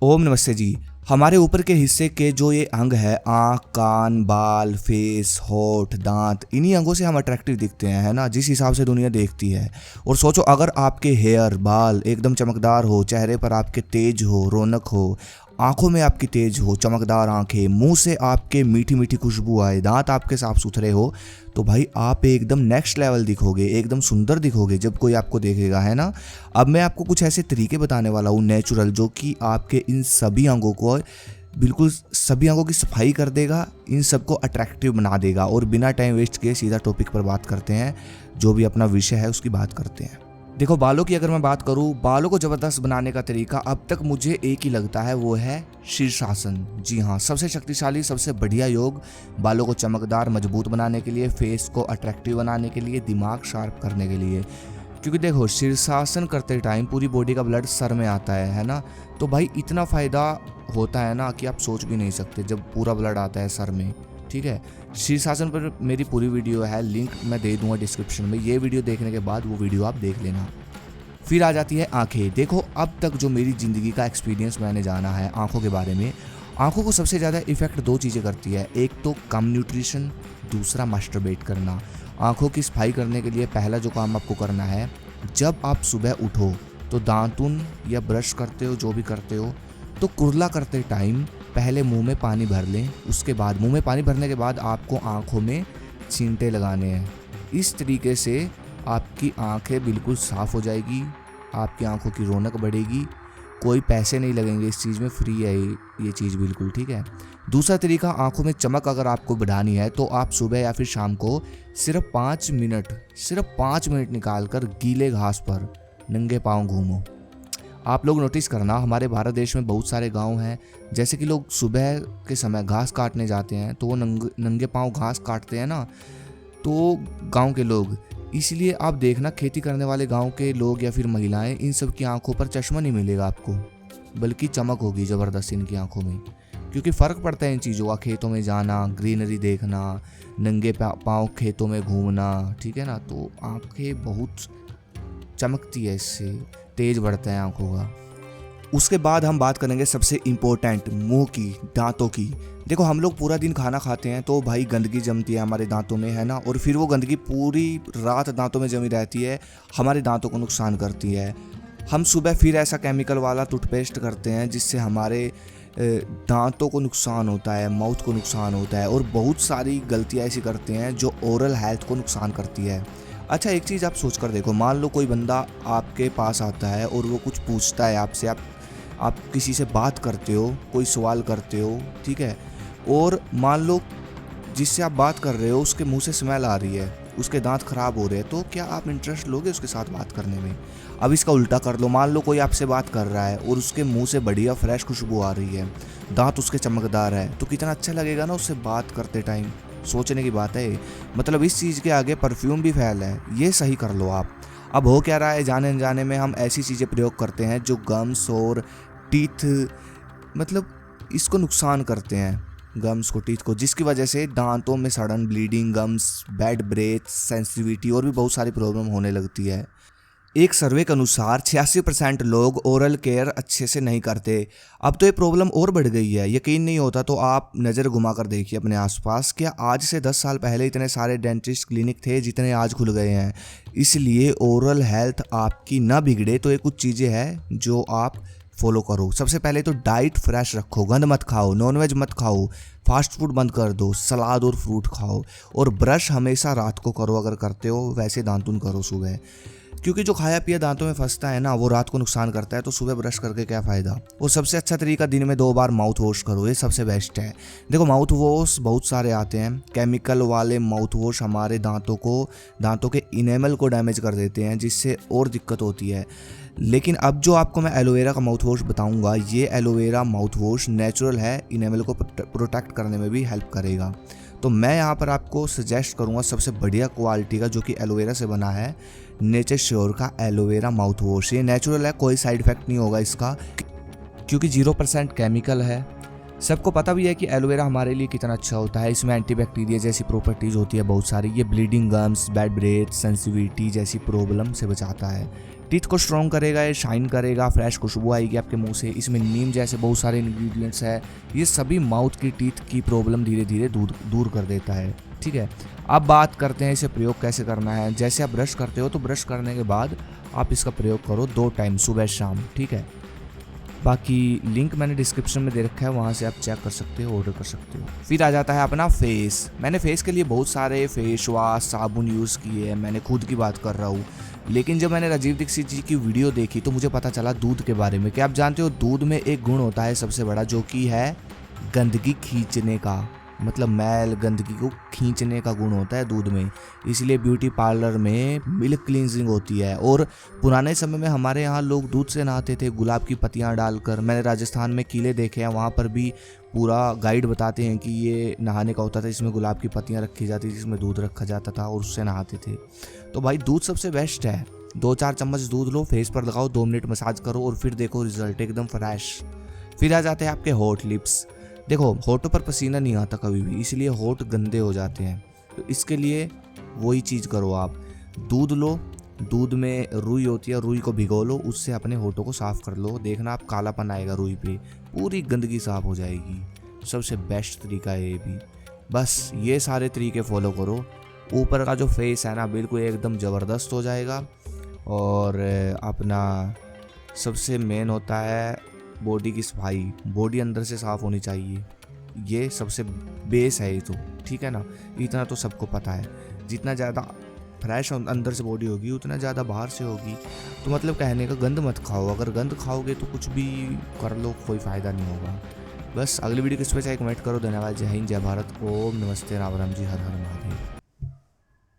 ओम नमस्ते जी। हमारे ऊपर के हिस्से के जो ये अंग है, आँख, कान, बाल, फेस, होठ, दांत, इन्हीं अंगों से हम अट्रैक्टिव दिखते हैं, है ना, जिस हिसाब से दुनिया देखती है। और सोचो, अगर आपके हेयर, बाल एकदम चमकदार हो, चेहरे पर आपके तेज हो, रौनक हो, आंखों में आपकी तेज हो, चमकदार आंखें, मुंह से आपके मीठी मीठी खुशबू आए, दांत आपके साफ सुथरे हो, तो भाई आप एकदम नेक्स्ट लेवल दिखोगे, एकदम सुंदर दिखोगे जब कोई आपको देखेगा, है ना। अब मैं आपको कुछ ऐसे तरीके बताने वाला हूँ नेचुरल, जो कि आपके इन सभी अंगों को, बिल्कुल सभी अंगों की सफाई कर देगा, इन सबको अट्रैक्टिव बना देगा। और बिना टाइम वेस्ट किए सीधा टॉपिक पर बात करते हैं, जो भी अपना विषय है उसकी बात करते हैं। देखो, बालों की अगर मैं बात करूं, बालों को ज़बरदस्त बनाने का तरीका अब तक मुझे एक ही लगता है, वो है शीर्षासन। जी हाँ, सबसे शक्तिशाली, सबसे बढ़िया योग बालों को चमकदार, मजबूत बनाने के लिए, फेस को अट्रैक्टिव बनाने के लिए, दिमाग शार्प करने के लिए। क्योंकि देखो, शीर्षासन करते टाइम पूरी बॉडी का ब्लड सर में आता है ना। तो भाई इतना फ़ायदा होता है ना कि आप सोच भी नहीं सकते जब पूरा ब्लड आता है सर में। ठीक है, शीर्षासन पर मेरी पूरी वीडियो है, लिंक मैं दे दूंगा डिस्क्रिप्शन में। ये वीडियो देखने के बाद वो वीडियो आप देख लेना। फिर आ जाती है आंखें। देखो, अब तक जो मेरी ज़िंदगी का एक्सपीरियंस मैंने जाना है आंखों के बारे में, आंखों को सबसे ज़्यादा इफेक्ट दो चीज़ें करती है, एक तो कम न्यूट्रिशन, दूसरा मास्टरबेट करना। आंखों की सफाई करने के लिए पहला जो काम आपको करना है, जब आप सुबह उठो तो दांतुन या ब्रश करते हो, जो भी करते हो, तो कुरला करते टाइम पहले मुंह में पानी भर लें। उसके बाद मुंह में पानी भरने के बाद आपको आंखों में छींटे लगाने हैं। इस तरीके से आपकी आंखें बिल्कुल साफ़ हो जाएगी, आपकी आंखों की रौनक बढ़ेगी, कोई पैसे नहीं लगेंगे इस चीज़ में, फ्री है ये चीज़ बिल्कुल। ठीक है। दूसरा तरीका, आंखों में चमक अगर आपको बढ़ानी है तो आप सुबह या फिर शाम को सिर्फ 5 मिनट निकाल कर गीले घास पर नंगे पाँव घूमो। आप लोग नोटिस करना, हमारे भारत देश में बहुत सारे गांव हैं, जैसे कि लोग सुबह के समय घास काटने जाते हैं तो वो नंगे पाँव घास काटते हैं ना, तो गांव के लोग, इसलिए आप देखना खेती करने वाले गांव के लोग या फिर महिलाएं, इन सब की आंखों पर चश्मा नहीं मिलेगा आपको, बल्कि चमक होगी ज़बरदस्त इनकी आंखों में। क्योंकि फ़र्क पड़ता है इन चीज़ों का, खेतों में जाना, ग्रीनरी देखना, नंगे पाँव खेतों में घूमना, ठीक है ना, तो आंखें बहुत चमकती है, इससे तेज बढ़ता है आंखों का। उसके बाद हम बात करेंगे सबसे इम्पोर्टेंट, मुंह की, दांतों की। देखो, हम लोग पूरा दिन खाना खाते हैं तो भाई गंदगी जमती है हमारे दांतों में, है ना, और फिर वो गंदगी पूरी रात दांतों में जमी रहती है, हमारे दांतों को नुकसान करती है। हम सुबह फिर ऐसा केमिकल वाला टूथपेस्ट करते हैं जिससे हमारे दांतों को नुकसान होता है, माउथ को नुकसान होता है, और बहुत सारी गलतियाँ ऐसी करते हैं जो ओरल हेल्थ को नुकसान करती है। अच्छा, एक चीज़ आप सोच कर देखो, मान लो कोई बंदा आपके पास आता है और वो कुछ पूछता है आपसे, आप किसी से बात करते हो, कोई सवाल करते हो, ठीक है, और मान लो जिससे आप बात कर रहे हो उसके मुंह से स्मेल आ रही है, उसके दांत खराब हो रहे हैं, तो क्या आप इंटरेस्ट लोगे उसके साथ बात करने में? अब इसका उल्टा कर लो, मान लो कोई आपसे बात कर रहा है और उसके मुंह से बढ़िया फ्रेश खुशबू आ रही है, दांत उसके चमकदार है, तो कितना अच्छा लगेगा ना उससे बात करते टाइम। सोचने की बात है, मतलब इस चीज़ के आगे परफ्यूम भी फैल है, ये सही कर लो आप। अब हो क्या रहा है, जाने अनजाने में हम ऐसी चीज़ें प्रयोग करते हैं जो गम्स और टीथ, मतलब इसको नुकसान करते हैं, गम्स को, टीथ को, जिसकी वजह से दांतों में सड़न, bleeding, gums, bad breath, sensitivity और भी बहुत सारी प्रॉब्लम होने लगती है। एक सर्वे के अनुसार 86% लोग ओरल केयर अच्छे से नहीं करते। अब तो ये प्रॉब्लम और बढ़ गई है, यकीन नहीं होता तो आप नज़र घुमा कर देखिए अपने आसपास, क्या आज से 10 साल पहले इतने सारे डेंटिस्ट क्लिनिक थे जितने आज खुल गए हैं? इसलिए ओरल हेल्थ आपकी ना बिगड़े तो ये कुछ चीज़ें हैं जो आप फॉलो करो। सबसे पहले तो डाइट फ्रेश रखो, गंद मत खाओ, नॉनवेज मत खाओ, फास्ट फूड बंद कर दो, सलाद और फ्रूट खाओ, और ब्रश हमेशा रात को करो अगर करते हो, वैसे दांतुन करो सुबह, क्योंकि जो खाया पिया दांतों में फंसता है ना वो रात को नुकसान करता है, तो सुबह ब्रश करके क्या फ़ायदा। और सबसे अच्छा तरीका, दिन में 2 बार माउथ वॉश करो, ये सबसे बेस्ट है। देखो, माउथ वॉश बहुत सारे आते हैं, केमिकल वाले माउथ वॉश हमारे दांतों के इनेमल को डैमेज कर देते हैं, जिससे और दिक्कत होती है। लेकिन अब जो आपको मैं एलोवेरा का माउथ वॉश बताऊंगा, ये एलोवेरा माउथ वॉश नेचुरल है, इनेमल को प्रोटेक्ट करने में भी हेल्प करेगा। तो मैं यहाँ पर आपको सजेस्ट करूँगा सबसे बढ़िया क्वालिटी का, जो कि एलोवेरा से बना है, नेचर श्योर का एलोवेरा माउथ वॉश। ये नेचुरल है, कोई साइड इफेक्ट नहीं होगा इसका, क्योंकि 0% केमिकल है, सबको पता भी है कि एलोवेरा हमारे लिए कितना अच्छा होता है। इसमें एंटीबैक्टीरिया जैसी प्रॉपर्टीज़ होती है बहुत सारी। ये bleeding gums, bad breath, sensitivity जैसी प्रॉब्लम से बचाता है। टीथ को स्ट्रॉन्ग करेगा, ये शाइन करेगा, फ्रेश खुशबू आएगी आपके मुंह से। इसमें नीम जैसे बहुत सारे इंग्रेडिएंट्स है। ये सभी माउथ की टीथ की प्रॉब्लम धीरे धीरे दूर कर देता है। ठीक है, अब बात करते हैं इसे प्रयोग कैसे करना है। जैसे आप ब्रश करते हो तो ब्रश करने के बाद आप इसका प्रयोग करो 2 टाइम, सुबह शाम। ठीक है, बाकी लिंक मैंने डिस्क्रिप्शन में दे रखा है, वहाँ से आप चेक कर सकते हो, ऑर्डर कर सकते हो। फिर आ जाता है अपना फेस। मैंने फेस के लिए बहुत सारे फेस वॉश, साबुन यूज़ किए हैं, मैंने खुद की बात कर रहा हूँ। लेकिन जब मैंने राजीव दीक्षित जी की वीडियो देखी तो मुझे पता चला दूध के बारे में। क्या आप जानते हो दूध में एक गुण होता है सबसे बड़ा, जो कि है गंदगी खींचने का, मतलब मैल गंदगी को खींचने का गुण होता है दूध में। इसलिए ब्यूटी पार्लर में मिल्क क्लींजिंग होती है। और पुराने समय में हमारे यहाँ लोग दूध से नहाते थे, गुलाब की पत्तियाँ डालकर। मैंने राजस्थान में किले देखे हैं, वहाँ पर भी पूरा गाइड बताते हैं कि ये नहाने का होता था, इसमें गुलाब की पत्तियाँ रखी जाती थी, जिसमें दूध रखा जाता था और उससे नहाते थे। तो भाई दूध सबसे बेस्ट है। 2-4 चम्मच दूध लो, फेस पर लगाओ, 2 मिनट मसाज करो और फिर देखो रिजल्ट एकदम फ्रेश। फिर आ जाते हैं आपके होठ लिप्स। देखो होठों पर पसीना नहीं आता कभी भी, इसलिए होठ गंदे हो जाते हैं। तो इसके लिए वही चीज़ करो आप, दूध लो, दूध में रुई होती है, रुई को भिगो लो, उससे अपने होठों को साफ़ कर लो। देखना आप कालापन आएगा रुई पे, पूरी गंदगी साफ़ हो जाएगी। सबसे बेस्ट तरीका है ये भी। बस ये सारे तरीके फॉलो करो, ऊपर का जो फेस है ना बिल्कुल एकदम ज़बरदस्त हो जाएगा। और अपना सबसे मेन होता है बॉडी की सफाई, बॉडी अंदर से साफ़ होनी चाहिए, ये सबसे बेस है ये तो। ठीक है ना, इतना तो सबको पता है। जितना ज़्यादा फ्रेश अंदर से बॉडी होगी उतना ज़्यादा बाहर से होगी। तो मतलब कहने का गंद मत खाओ, अगर गंद खाओगे तो कुछ भी कर लो कोई फ़ायदा नहीं होगा। बस अगली वीडियो किस पे चाहे कमेंट करो। धन्यवाद। जय हिंद, जय भारत, ओम नमस्ते, राम राम जी, हर हर महादेव।